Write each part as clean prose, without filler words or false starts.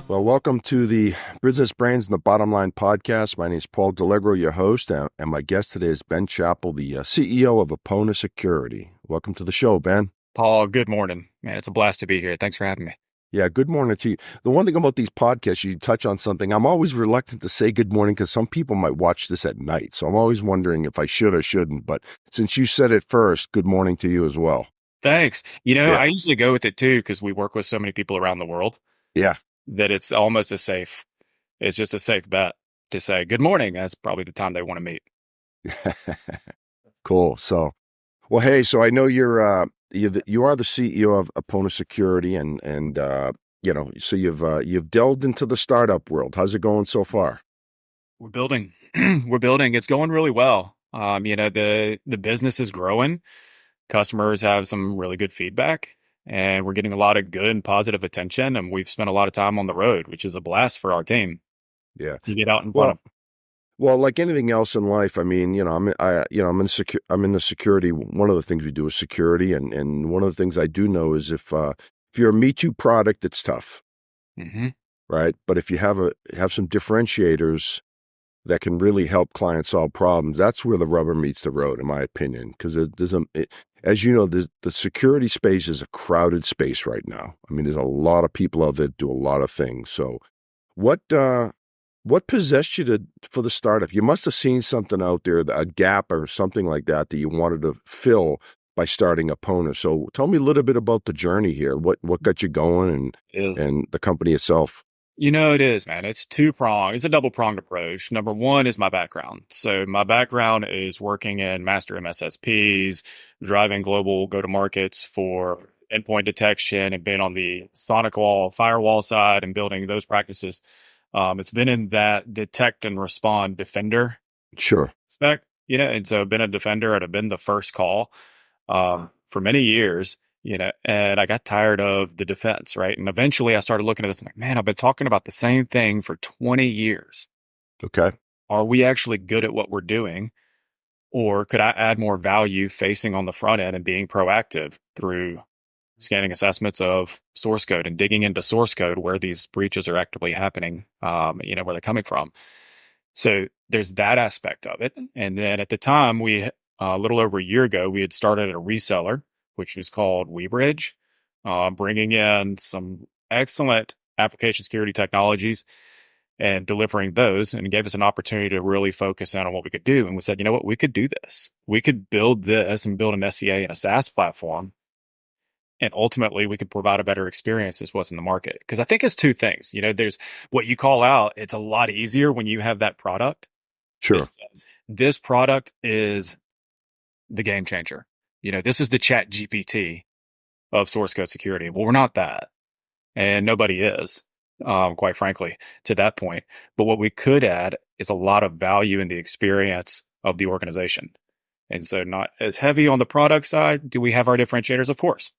Well, welcome to the Business Brains and the Bottom Line podcast. My name is Paul Delegro, your host, and my guest today is Ben Chappell, the CEO of APONA Security. Welcome to the show, Ben. Paul, good morning. Man, it's a blast to be here. Thanks for having me. Yeah, good morning to you. The one thing about these podcasts, you touch on something. I'm always reluctant to say good morning because some people might watch this at night. So I'm always wondering if I should or shouldn't. But since you said it first, good morning to you as well. Thanks. I usually go with it too because we work with so many people around the world. Yeah. That it's almost it's just a safe bet to say good morning. That's probably the time they want to meet. Cool. So, well, hey, so I know you are the CEO of APONA Security, and so you've delved into the startup world. How's it going so far? We're building. It's going really well. The business is growing. Customers have some really good feedback. And we're getting a lot of good and positive attention, and we've spent a lot of time on the road, which is a blast for our team. Yeah, to get out in front of. Well, like anything else in life, I mean, I'm in the security. One of the things we do is security, and one of the things I do know is if you're a Me Too product, it's tough, right? But if you have some differentiators that can really help clients solve problems, that's where the rubber meets the road, in my opinion, because as you know, the security space is a crowded space right now. I mean, there's a lot of people out there that do a lot of things. So what possessed you for the startup? You must have seen something out there, a gap or something like that you wanted to fill by starting APONA. So tell me a little bit about the journey here. What got you going and the company itself? It is, man. It's two-pronged. It's a double-pronged approach. Number one is my background. So my background is working in master MSSPs, driving global go-to-markets for endpoint detection and being on the sonic wall, firewall side and building those practices. It's been in that detect and respond defender spec, and so I've been a defender and I've been the first call for many years. And I got tired of the defense, right? And eventually I started looking at this. I'm like, man, I've been talking about the same thing for 20 years. Okay. Are we actually good at what we're doing? Or could I add more value facing on the front end and being proactive through scanning assessments of source code and digging into source code where these breaches are actively happening, where they're coming from? So there's that aspect of it. And then at the time, a little over a year ago, we had started a reseller, which was called WeBridge, bringing in some excellent application security technologies and delivering those, and gave us an opportunity to really focus in on what we could do. And we said, you know what, we could do this. We could build this and build an SCA and a SaaS platform. And ultimately, we could provide a better experience as what's in the market. Because I think it's two things. There's what you call out. It's a lot easier when you have that product. Sure. This product is the game changer. This is the Chat GPT of source code security. Well, we're not that. And nobody is, quite frankly, to that point. But what we could add is a lot of value in the experience of the organization. And so not as heavy on the product side. Do we have our differentiators? Of course.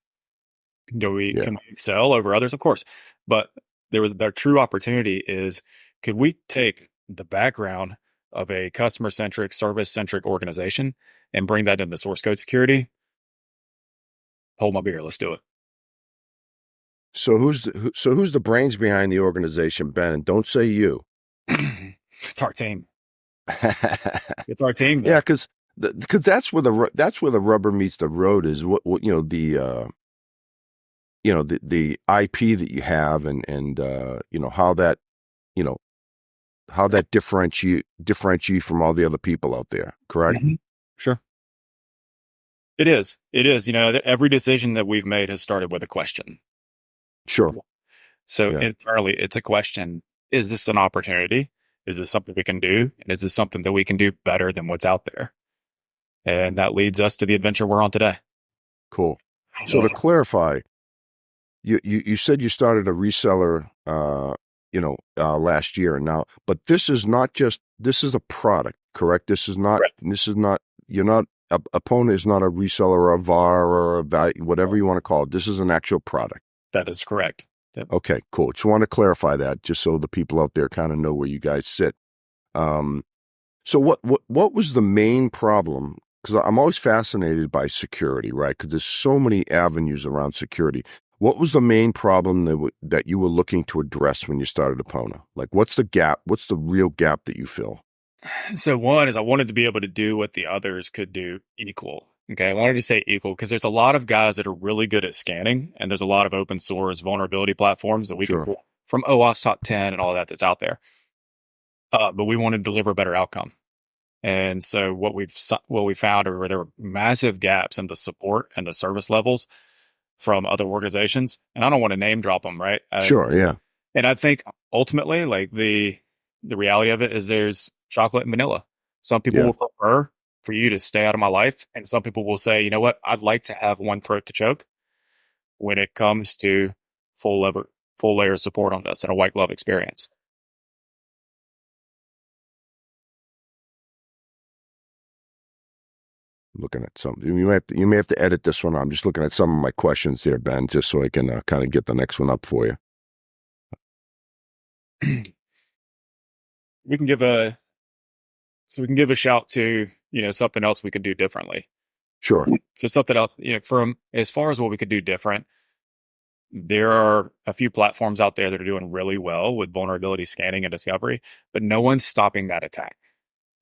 Can we excel over others? Of course. But their true opportunity is, could we take the background of a customer-centric, service-centric organization and bring that into source code security? Hold my beer. Let's do it. So who's the brains behind the organization, Ben? And don't say you. It's our team. It's our team. Yeah, because that's where the rubber meets the road. Is what the IP that you have and how that differentiate you from all the other people out there. Correct? Mm-hmm. Sure. It is. Every decision that we've made has started with a question. Sure. So internally, it's a question. Is this an opportunity? Is this something we can do? And is this something that we can do better than what's out there? And that leads us to the adventure we're on today. Cool. So to clarify, you said you started a reseller, last year now, but this is a product, correct? APONA is not a reseller or a VAR or a value, whatever you want to call it. This is an actual product. That is correct. Yep. Okay, cool. Just want to clarify that just so the people out there kind of know where you guys sit. Um, so what was the main problem? Because I'm always fascinated by security, right? Because there's so many avenues around security. What was the main problem that you were looking to address when you started APONA? Like, what's the gap? What's the real gap that you fill? So one is I wanted to be able to do what the others could do equal. Okay. I wanted to say equal because there's a lot of guys that are really good at scanning, and there's a lot of open source vulnerability platforms that we can Sure. pull from OWASP top 10 and all that that's out there. But we wanted to deliver a better outcome. And so what we found are there were massive gaps in the support and the service levels from other organizations. And I don't want to name drop them, right? Sure. Yeah. And I think ultimately, like the reality of it is there's chocolate and vanilla. Some people Yeah. will prefer for you to stay out of my life, and some people will say, you know what, I'd like to have one throat to choke when it comes to full layer support on this and a white glove experience. Looking at some, you may have to edit this one. I'm just looking at some of my questions here, Ben, just so I can kind of get the next one up for you. we can give a we can give a shout to something else we could do differently. Sure. So something else, from as far as what we could do different, there are a few platforms out there that are doing really well with vulnerability scanning and discovery, but no one's stopping that attack.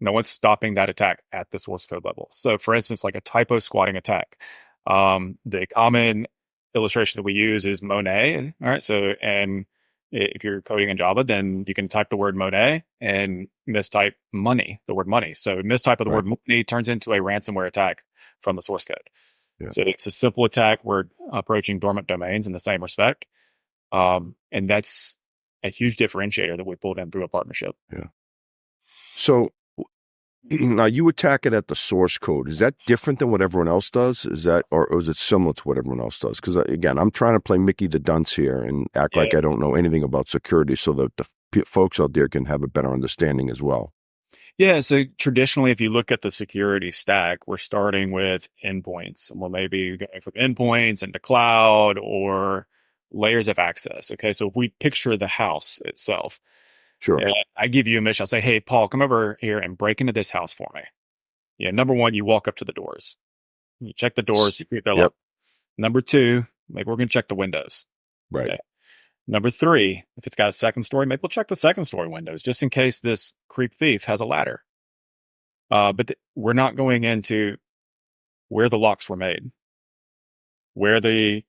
No one's stopping that attack at the source code level. So, for instance, like a typo squatting attack, the common illustration that we use is Monet. All right. So, and if you're coding in Java, then you can type the word Monet and mistype money, the word money. So, mistype of the Right. word money turns into a ransomware attack from the source code. Yeah. So, it's a simple attack. We're approaching dormant domains in the same respect. And that's a huge differentiator that we pulled in through a partnership. Yeah. So now you attack it at the source code. Is that different than what everyone else does? Is that, or is it similar to what everyone else does? Because again, I'm trying to play Mickey the Dunce here and act like I don't know anything about security, so that the folks out there can have a better understanding as well. Yeah. So traditionally, if you look at the security stack, we're starting with endpoints, and we'll maybe going from endpoints into cloud or layers of access. Okay. So if we picture the house itself, Sure. I give you a mission. I'll say, hey, Paul, come over here and break into this house for me. Yeah. Number one, you walk up to the doors. You check the doors. You see if they're locked. Number two, maybe we're going to check the windows. Right. Okay. Number three, if it's got a second story, maybe we'll check the second story windows just in case this creep thief has a ladder. But we're not going into where the locks were made, where the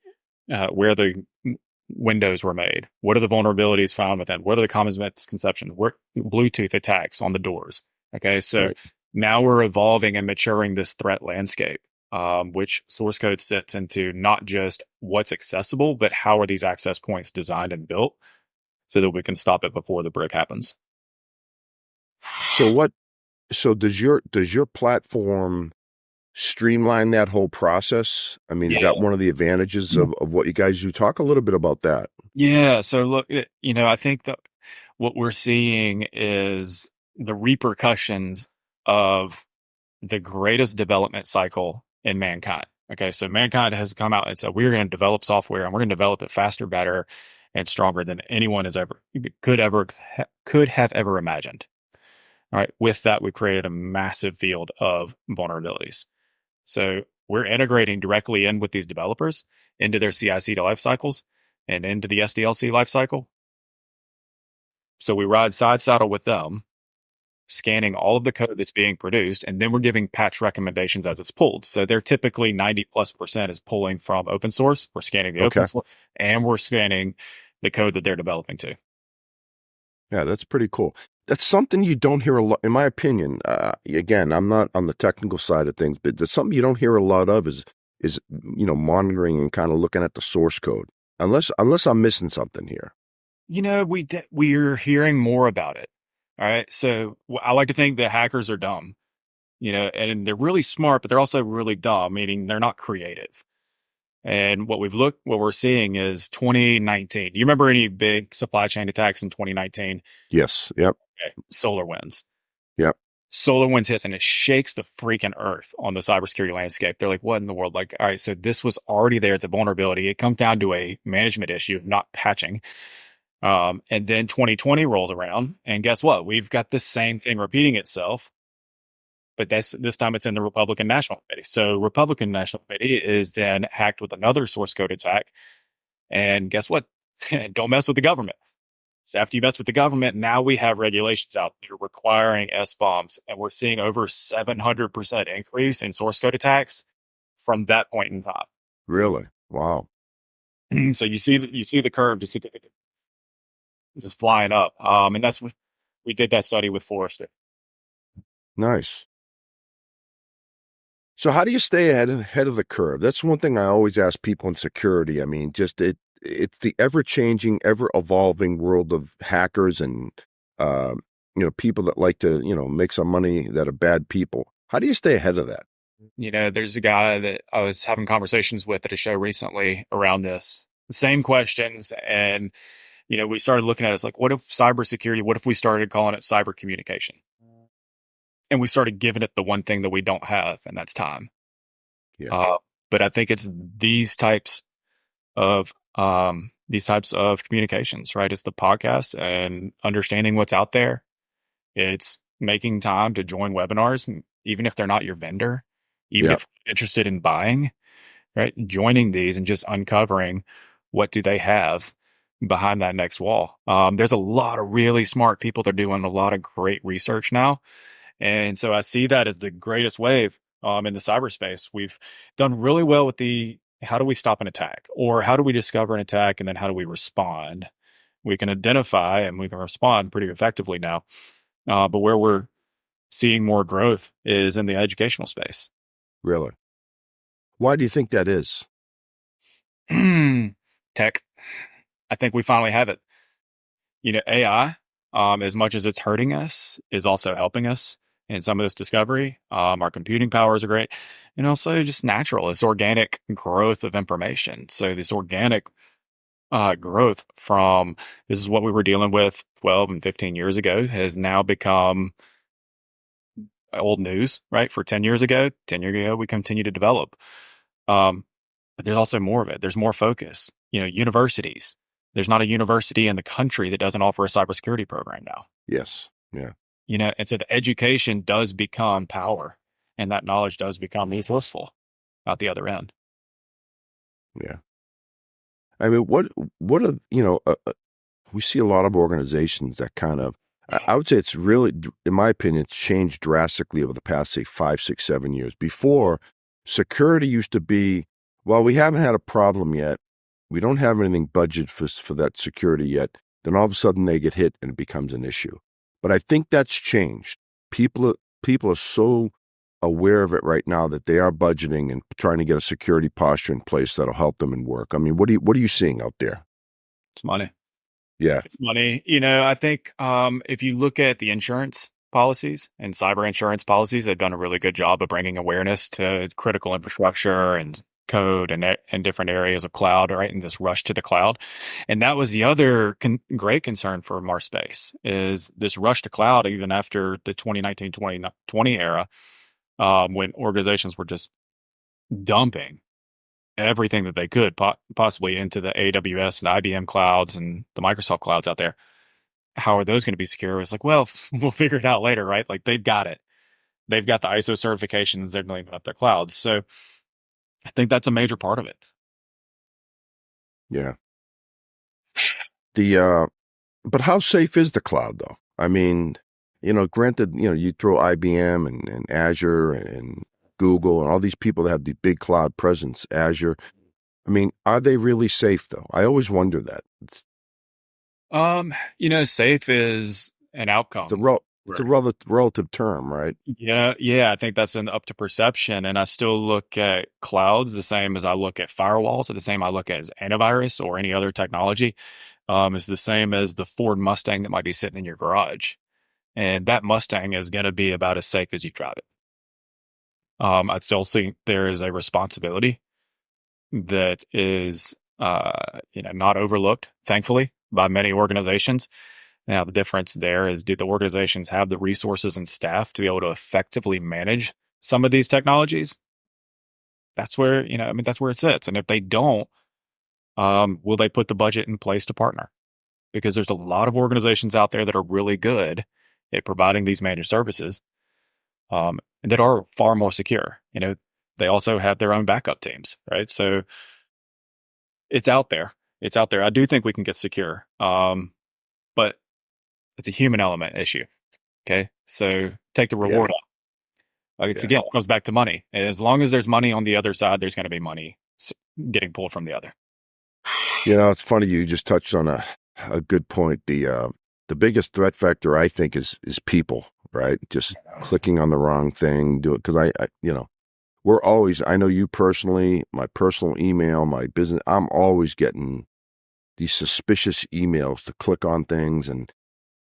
windows were made, what are the vulnerabilities found within, what are the common misconceptions, what Bluetooth attacks on the doors. Okay, so now we're evolving and maturing this threat landscape, which source code sits into not just what's accessible, but how are these access points designed and built so that we can stop it before the break happens. So does your platform streamline that whole process? I mean, is that one of the advantages of what you guys do? Talk a little bit about that. Yeah. So look, I think that what we're seeing is the repercussions of the greatest development cycle in mankind. Okay. So mankind has come out and said, we're going to develop software and we're going to develop it faster, better, and stronger than anyone could have ever imagined. All right. With that, we created a massive field of vulnerabilities. So we're integrating directly in with these developers into their CI/CD life cycles and into the SDLC life cycle. So we ride side saddle with them, scanning all of the code that's being produced, and then we're giving patch recommendations as it's pulled. So they're typically 90+% is pulling from open source. We're scanning the open source, and we're scanning the code that they're developing too. Yeah, that's pretty cool. That's something you don't hear a lot, in my opinion. Again, I'm not on the technical side of things, but that's something you don't hear a lot of is monitoring and kind of looking at the source code. Unless I'm missing something here. We're hearing more about it. All right. So I like to think that hackers are dumb, and they're really smart, but they're also really dumb, meaning they're not creative. And what we're seeing is 2019. You remember any big supply chain attacks in 2019? Yes. Yep. Okay. SolarWinds. Yep. SolarWinds hits and it shakes the freaking earth on the cybersecurity landscape. They're like, what in the world? Like, all right, so this was already there. It's a vulnerability. It comes down to a management issue, not patching. And then 2020 rolled around, and guess what? We've got the same thing repeating itself, but this time it's in the Republican National Committee. So Republican National Committee is then hacked with another source code attack. And guess what? Don't mess with the government. So after you mess with the government, now we have regulations out there requiring SBOMs, and we're seeing over 700% increase in source code attacks from that point in time. Really? Wow. So you see the curve just flying up. And that's what we did that study with Forrester. Nice. So how do you stay ahead of the curve? That's one thing I always ask people in security. I mean, just it's the ever-changing, ever-evolving world of hackers and people that like to make some money that are bad people. How do you stay ahead of that? There's a guy that I was having conversations with at a show recently around this. Same questions. And, we started looking at it as like, what if cybersecurity, what if we started calling it cyber communication? And we started giving it the one thing that we don't have, and that's time. Yeah. But I think it's these types of communications, right? It's the podcast and understanding what's out there. It's making time to join webinars, even if they're not your vendor, even if you're interested in buying, right? Joining these and just uncovering what do they have behind that next wall. There's a lot of really smart people that are doing a lot of great research now. And so I see that as the greatest wave in the cyberspace. We've done really well with how do we stop an attack, or how do we discover an attack, and then how do we respond? We can identify and we can respond pretty effectively now. But where we're seeing more growth is in the educational space. Really? Why do you think that is? Tech. I think we finally have it. AI, as much as it's hurting us, is also helping us in some of this discovery. Our computing powers are great. And also just natural. It's organic growth of information. So this organic growth from this is what we were dealing with 12 and 15 years ago has now become old news, right? For 10 years ago, we continue to develop. But there's also more of it. There's more focus. Universities. There's not a university in the country that doesn't offer a cybersecurity program now. Yes. Yeah. And so the education does become power, and that knowledge does become useful out the other end. Yeah. I mean, what are, we see a lot of organizations that kind of, I would say it's really, in my opinion, it's changed drastically over the past, say, 5, 6, 7 years. Before, security used to be, well, we haven't had a problem yet. We don't have anything budgeted for that security yet. Then all of a sudden they get hit and it becomes an issue. But I think that's changed. People are so aware of it right now that they are budgeting and trying to get a security posture in place that'll help them in work. I mean, what are you seeing out there? It's money. Yeah. It's money. I think if you look at the insurance policies and cyber insurance policies, they've done a really good job of bringing awareness to critical infrastructure and code and different areas of cloud, right? And this rush to the cloud. And that was the other great concern for our space is this rush to cloud, even after the 2019, 2020 era, when organizations were just dumping everything that they could possibly into the AWS and IBM clouds and the Microsoft clouds out there. How are those going to be secure? It's like, well, we'll figure it out later, right? Like they've got it. They've got the ISO certifications. They're cleaning up their clouds. So I think that's a major part of it. Yeah. But how safe is the cloud though? I mean, granted, you throw IBM and Azure and Google and all these people that have the big cloud presence, Azure. I mean, are they really safe though? I always wonder that. Safe is an outcome. It's a relative term, right? Yeah. I think that's up to perception. And I still look at clouds the same as I look at firewalls, or the same I look at as antivirus or any other technology. Is the same as the Ford Mustang that might be sitting in your garage. And that Mustang is going to be about as safe as you drive it. I still think there is a responsibility that is, not overlooked, thankfully, by many organizations. Now, the difference there is, do the organizations have the resources and staff to be able to effectively manage some of these technologies? That's where, that's where it sits. And if they don't, will they put the budget in place to partner? Because there's a lot of organizations out there that are really good at providing these managed services, that are far more secure. They also have their own backup teams, right? So it's out there. It's out there. I do think we can get secure, but it's a human element issue. Okay, so take the Yeah. reward up. Like, it's Yeah. again, it comes back to money. As long as there's money on the other side, there's going to be money getting pulled from the other. It's funny you just touched on a good point. The biggest threat factor, I think, is people, right? Just clicking on the wrong thing, do it, because we're always, I know you personally, my personal email, my business, I'm always getting these suspicious emails to click on things. And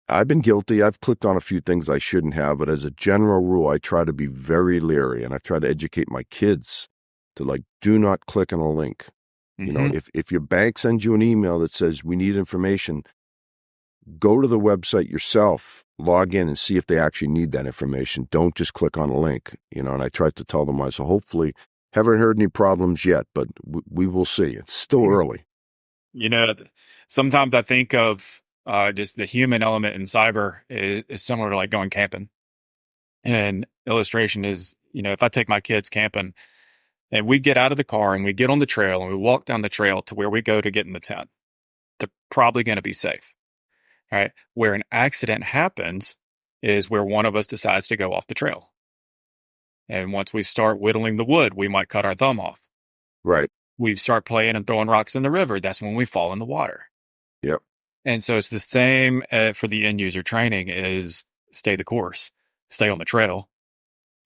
I've been guilty. I've clicked on a few things I shouldn't have, but as a general rule, I try to be very leery, and I try to educate my kids to do not click on a link. Mm-hmm. If your bank sends you an email that says we need information, go to the website yourself, log in and see if they actually need that information. Don't just click on a link, and I tried to tell them, so hopefully, haven't heard any problems yet, but we will see. It's still early. Sometimes I think of just the human element in cyber is similar to going camping. And illustration is, if I take my kids camping and we get out of the car and we get on the trail and we walk down the trail to where we go to get in the tent, they're probably going to be safe. Right? Where an accident happens is where one of us decides to go off the trail. And once we start whittling the wood, we might cut our thumb off. Right. We start playing and throwing rocks in the river. That's when we fall in the water. Yep. And so it's the same for the end user training: is stay the course, stay on the trail,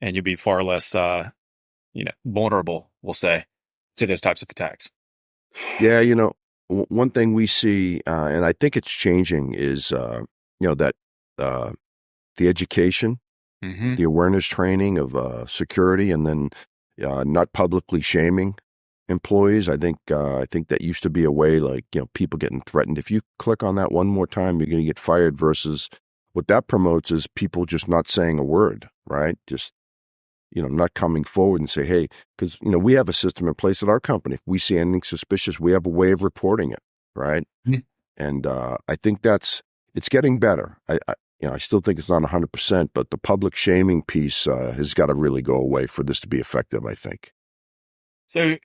and you'll be far less, vulnerable, we'll say, to those types of attacks. Yeah. One thing we see, and I think it's changing, is, that the education, Mm-hmm. the awareness training of security, and then not publicly shaming employees. I think that used to be a way, people getting threatened. If you click on that one more time, you're going to get fired, versus what that promotes is people just not saying a word, right? Just, not coming forward and say, hey, because, we have a system in place at our company. If we see anything suspicious, we have a way of reporting it, right? Mm-hmm. And I think it's getting better. I still think it's not 100%, but the public shaming piece has got to really go away for this to be effective, I think. So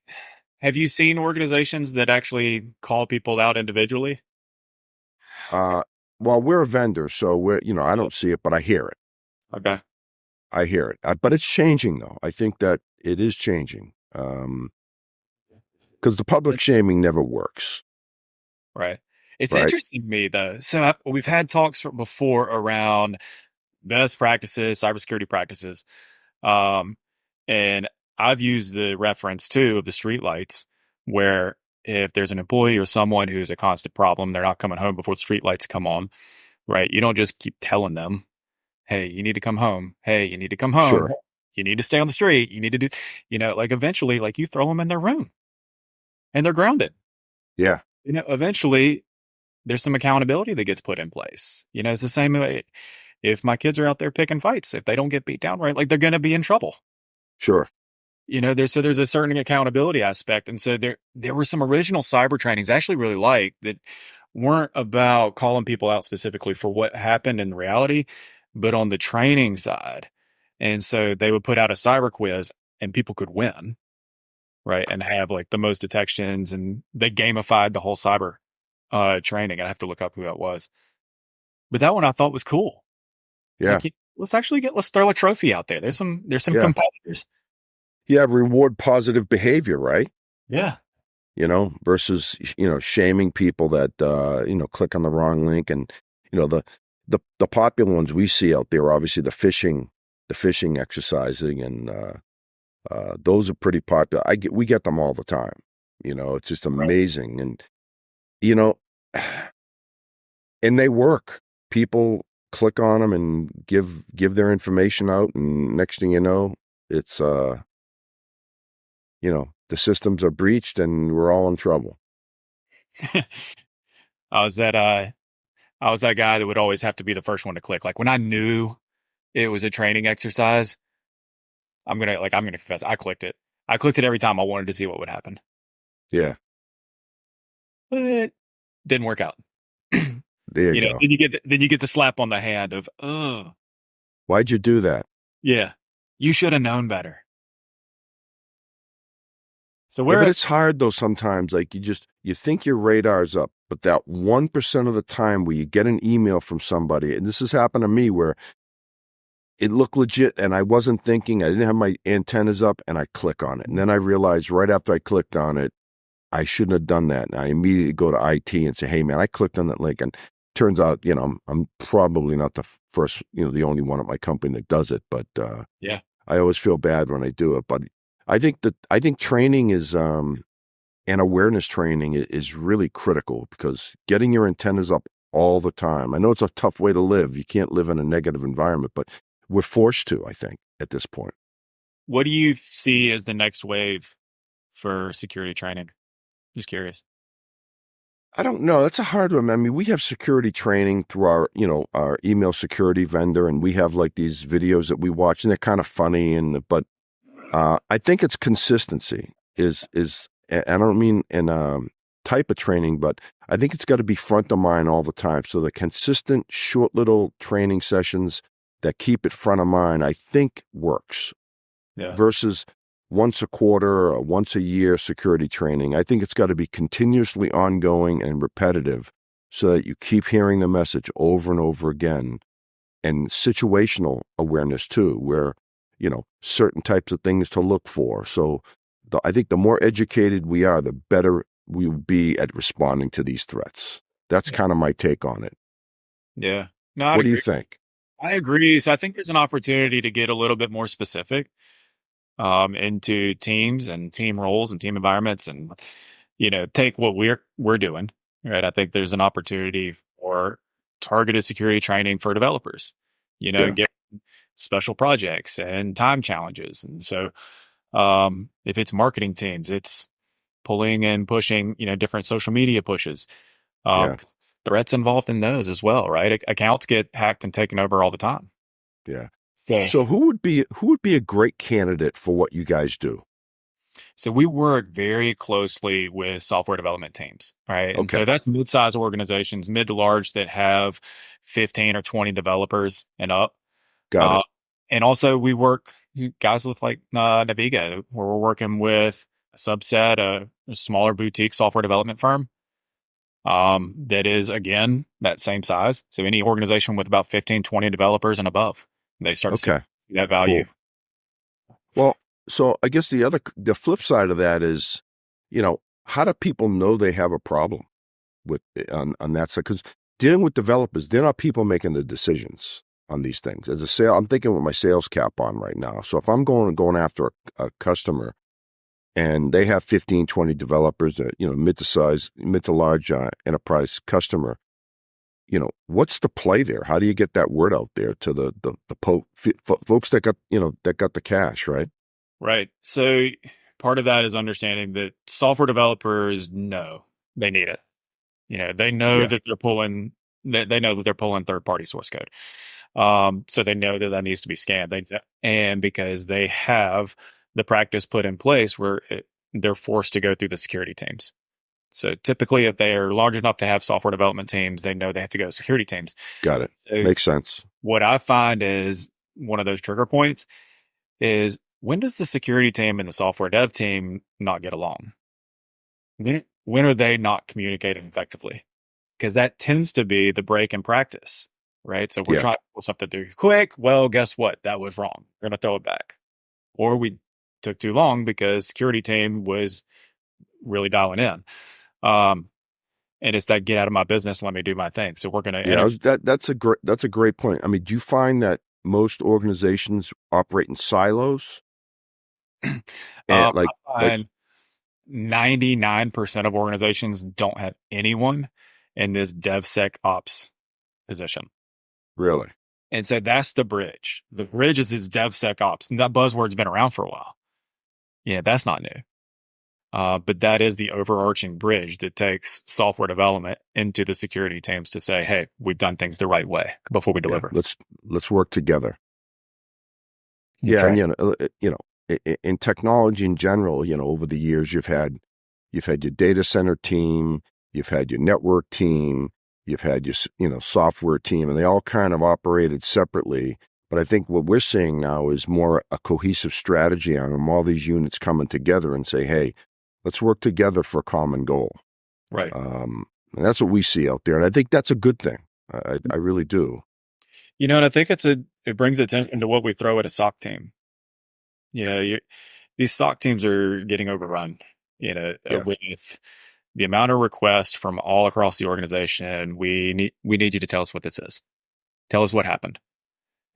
have you seen organizations that actually call people out individually? Well, we're a vendor, so I don't see it, but I hear it. Okay. I hear it. But it's changing, though. I think that it is changing. Because the public shaming never works. Right. It's right? interesting to me, though. So we've had talks before around best practices, cybersecurity practices. And I've used the reference, too, of the streetlights, where if there's an employee or someone who's a constant problem, they're not coming home before the streetlights come on, right? You don't just keep telling them, hey, you need to come home. Hey, you need to come home. Sure. You need to stay on the street. You need to do, eventually, you throw them in their room and they're grounded. Yeah. Eventually there's some accountability that gets put in place. It's the same way if my kids are out there picking fights, if they don't get beat down right, they're going to be in trouble. Sure. There's a certain accountability aspect. And so there were some original cyber trainings I actually really liked that weren't about calling people out specifically for what happened in reality, but on the training side. And so they would put out a cyber quiz and people could win, right? And have the most detections, and they gamified the whole cyber training. I have to look up who that was. But that one I thought was cool. Yeah. Let's throw a trophy out there. There's some competitors. Yeah, reward positive behavior, right? Yeah. Versus, shaming people that, click on the wrong link. And, the popular ones we see out there, obviously the phishing exercising, and those are pretty popular. We get them all the time. It's just amazing. Right. And, and they work. People click on them and give their information out. And next thing you know, it's, the systems are breached and we're all in trouble. Is that I was that guy that would always have to be the first one to click. Like when I knew it was a training exercise, I'm gonna confess, I clicked it. I clicked it every time I wanted to see what would happen. Yeah. But didn't work out. There you go. Then you get the slap on the hand of, oh, Why'd you do that? yeah, you should have known better. So Yeah, we're but at, it's hard though sometimes. Like you think your radar's up, but that 1% of the time where you get an email from somebody, and this has happened to me where it looked legit and I wasn't thinking, I didn't have my antennas up, and I click on it. And then I realized right after I clicked on it, I shouldn't have done that. And I immediately go to IT and say, hey man, I clicked on that link. And turns out, I'm probably not the first, the only one at my company that does it, but yeah, I always feel bad when I do it. But I think training is, and awareness training is really critical, because getting your antennas up all the time. I know it's a tough way to live. You can't live in a negative environment, but we're forced to, I think, at this point. what do you see as the next wave for security training? Just curious. I don't know. That's a hard one. I mean, we have security training through our email security vendor, and we have like these videos that we watch, and they're kind of funny. But I think it's consistency and I don't mean in type of training, but I think it's got to be front of mind all the time. So the consistent, short little training sessions that keep it front of mind, I think works. Yeah. Versus once a quarter or once a year security training. I think it's got to be continuously ongoing and repetitive so that you keep hearing the message over and over again. And situational awareness too, where, certain types of things to look for. So I think the more educated we are, the better we will be at responding to these threats. That's kind of my take on it. Yeah. No, I'd What do you agree. think? I agree. So I think there's an opportunity to get a little bit more specific into teams and team roles and team environments, and take what we're doing, right? I think there's an opportunity for targeted security training for developers, Yeah, get special projects and time challenges. And so if it's marketing teams, it's pulling and pushing, different social media pushes. yeah, 'Cause threats involved in those as well, right? Accounts get hacked and taken over all the time. yeah. So, So who would be a great candidate for what you guys do? so we work very closely with software development teams, right? And so Okay, that's mid-sized organizations, mid to large, that have 15 or 20 developers and up. got Uh, it. and also we work guys with like Naviga, where we're working with a subset, a smaller boutique software development firm that is, again, that same size. So any organization with about 15, 20 developers and above, they start to see Okay, that value. cool. Well, so I guess the flip side of that is, how do people know they have a problem with on that side? Because dealing with developers, they're not people making the decisions on these things. As a sale, I'm thinking with my sales cap on right now. So if I'm going after a customer and they have 15, 20 developers, mid to large enterprise customer, what's the play there? How do you get that word out there to the folks that got the cash, right? Right. So part of that is understanding that software developers know they need it. They know Yeah, that they know that they're pulling third party source code. So they know that needs to be scanned. And because they have the practice put in place where they're forced to go through the security teams. So typically, if they are large enough to have software development teams, they know they have to go to security teams. got it. So Makes sense. what I find is one of those trigger points is, when does the security team and the software dev team not get along? When are they not communicating effectively? Because that tends to be the break in practice, right? So we're Yeah, trying to pull something through quick. Well, guess what? That was wrong. We're going to throw it back. Or we took too long because security team was really dialing in. And it's that get out of my business, let me do my thing. So we're going to yeah. That's a great point. I mean, do you find that most organizations operate in silos? And I like find 99% of organizations don't have anyone in this DevSecOps position. really? And so that's the bridge. The bridge is this DevSecOps. And that buzzword's been around for a while. Yeah, that's not new. But that is the overarching bridge that takes software development into the security teams to say, hey, we've done things the right way before we Yeah, deliver. let's work together. That's Yeah, and right. in technology in general, over the years you've had your data center team, you've had your network team, you've had your software team, and they all kind of operated separately. But I think what we're seeing now is more a cohesive strategy on them, all these units coming together and say, hey, let's work together for a common goal. Right. And that's what we see out there. And I think that's a good thing. I really do. And I think it brings attention to what we throw at a SOC team. These SOC teams are getting overrun, Yeah. with the amount of requests from all across the organization. We need you to tell us what this is. Tell us what happened.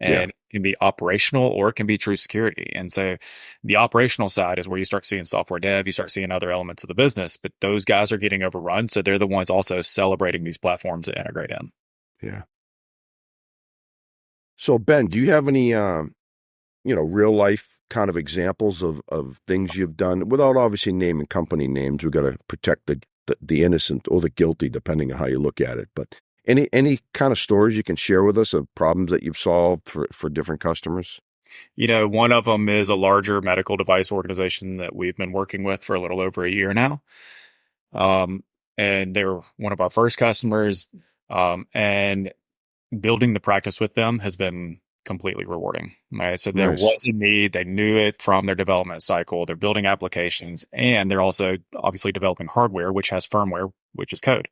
Yeah. And it can be operational or it can be true security. And so the operational side is where you start seeing software dev, you start seeing other elements of the business, but those guys are getting overrun. So they're the ones also celebrating these platforms that integrate in. Yeah. So Ben, do you have any real life kind of examples of things you've done without obviously naming company names? We've got to protect the innocent or the guilty, depending on how you look at it. But any kind of stories you can share with us of problems that you've solved for different customers? One of them is a larger medical device organization that we've been working with for a little over a year now. And they're one of our first customers. And building the practice with them has been completely rewarding. Right. So there Nice. was a need. They knew it from their development cycle. They're building applications and they're also obviously developing hardware, which has firmware, which is code.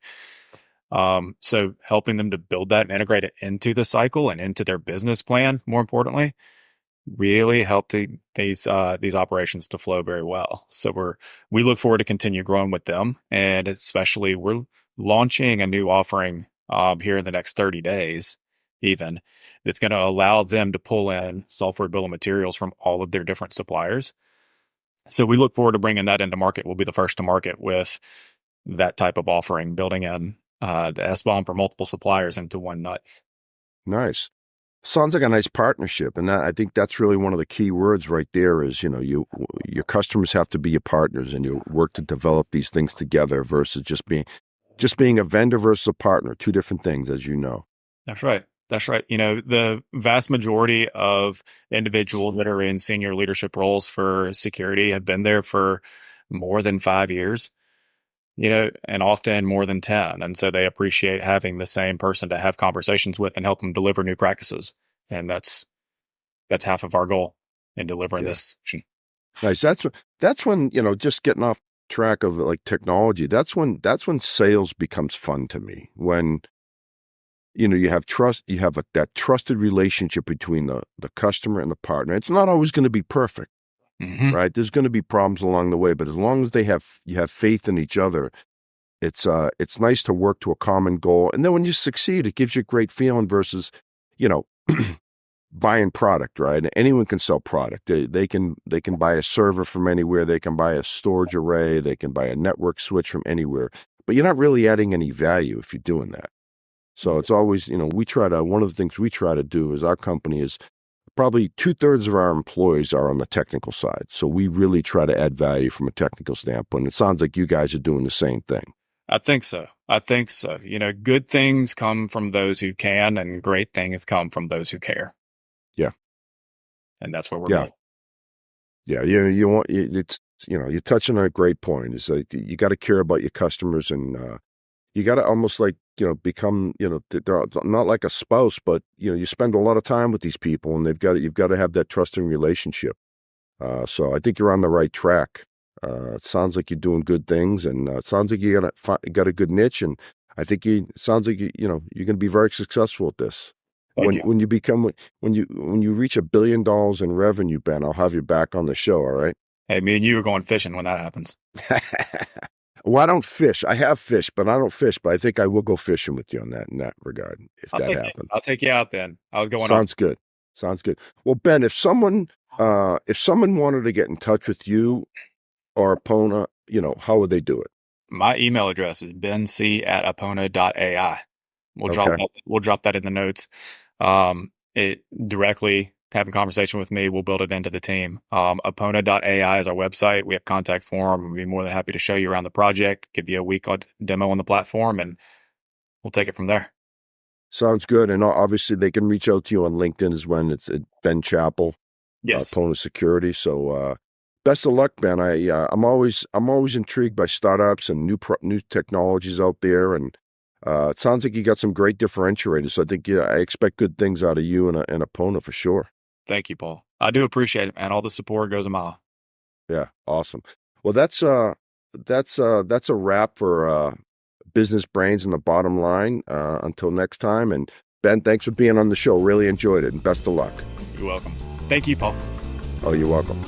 So helping them to build that and integrate it into the cycle and into their business plan, more importantly, really helped these operations to flow very well. So we look forward to continue growing with them, and especially we're launching a new offering here in the next 30 days, even that's going to allow them to pull in software bill of materials from all of their different suppliers. So we look forward to bringing that into market. We'll be the first to market with that type of offering, building in the SBOM for multiple suppliers into one nut. Nice. Sounds like a nice partnership, and I think that's really one of the key words right there. Is your customers have to be your partners, and you work to develop these things together versus just being a vendor versus a partner. Two different things, as you know. That's right. That's right. The vast majority of individuals that are in senior leadership roles for security have been there for more than 5 years, and often more than 10. And so they appreciate having the same person to have conversations with and help them deliver new practices. And that's half of our goal in delivering Yeah, this solution. nice. That's when just getting off track of like technology. That's when sales becomes fun to me. When you have trust, you have that trusted relationship between the customer and the partner. It's not always going to be perfect, Mm-hmm. right? There's going to be problems along the way, but as long as you have faith in each other, it's nice to work to a common goal. And then when you succeed, it gives you a great feeling versus, you know, buying product, right? Anyone can sell product. They can buy a server from anywhere. They can buy a storage array. They can buy a network switch from anywhere. But you're not really adding any value if you're doing that. So it's always, one of the things we try to do is our company is probably 2/3 of our employees are on the technical side. So we really try to add value from a technical standpoint. It sounds like you guys are doing the same thing. I think so. I think so. Good things come from those who can, and great things come from those who care. Yeah. And that's where we're Yeah. going. Yeah. You're touching on a great point. It's like you got to care about your customers, and you got to almost like, become, they're not like a spouse, but, you spend a lot of time with these people, and you've got to have that trusting relationship. So I think you're on the right track. It sounds like you're doing good things, and it sounds like you got a good niche, and I think it sounds like you're going to be very successful at this. Thank you. When you reach $1 billion in revenue, Ben, I'll have you back on the show. All right. Hey, me and you are going fishing when that happens. Well, I don't fish. I have fished, but I don't fish. But I think I will go fishing with you in that regard if that happens. I'll take you out then. I was going Sounds good. Sounds good. Well, Ben, if someone wanted to get in touch with you or APONA, how would they do it? My email address is benc@apona.ai. We'll Okay. drop that in the notes. It directly having a conversation with me, we'll build it into the team. APONA.ai is our website. We have contact form. We'd be more than happy to show you around the project, give you a week demo on the platform, and we'll take it from there. Sounds good. And obviously they can reach out to you on LinkedIn as well. It's Ben Chappell, Yes. APONA Security. So best of luck, Ben. I'm always intrigued by startups and new technologies out there, and it sounds like you got some great differentiators. So I think I expect good things out of you and APONA for sure. Thank you, Paul. I do appreciate it, man. All the support goes a mile. Yeah, awesome. Well, that's a wrap for Business Brains and the Bottom Line. Until next time, and Ben, thanks for being on the show. Really enjoyed it, and best of luck. You're welcome. Thank you, Paul. Oh, you're welcome.